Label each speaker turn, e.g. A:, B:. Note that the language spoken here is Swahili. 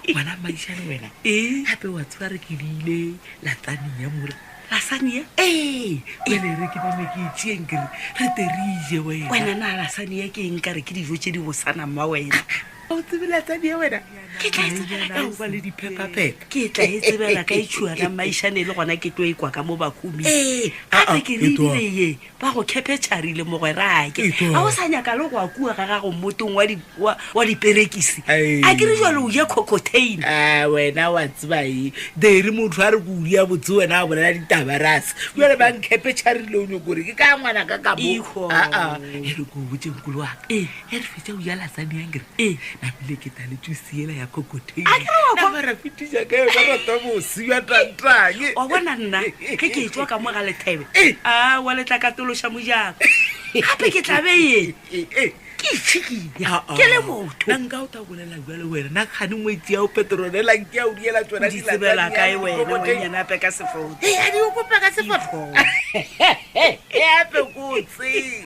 A: Ngwana maishane wena. Hape wa tswa re ke dile la tsani ya mura.
B: Lasania?
A: Wena re ke ba ke tsieng ke re terije wena.
B: Wena na lasania ke eng ka re ke dijo tse di bosana mma wena.
A: O tsebela tsani ya wena.
B: Ke tla etsebela
A: o ba le di pepper pepper.
B: Ke tla etsebela ka itshua na maishane le gona ke tlo ikwa ka mo bakumi.
A: a
B: ke re ile ye ba go khepetšharile mogwerake. A o sa nyaka le go akua ga gago motong wa diperekisi. A ke re jalo o je cocotaine.
A: Wena wa tseba dere motho a re go ulia botse wena a bolela ditabarase. Jwale ba nkhepetšharile o nyokore ke ka ngwana ka ka bo. E re go botse nkolo wa ka. E re fetsa o ya lasani yang re. Na bile ke tla le tsusiela ya cocotaine. Na ba ra fitisha ka ba rata mo siya tantang.
B: Wa bona nna ke tswa ka mo ga lethebe. Wa letla ka tolosha mojako. Gape ke tla be ye. Ke tshikile ke le motho
A: nka o ta bolela jwale wena na khane ngwetsi ya o petronela nke ya o diela tsona
B: di tsebela kae wena o nyana pe ka sefoto
A: a di o kopa ka sefoto hape go tse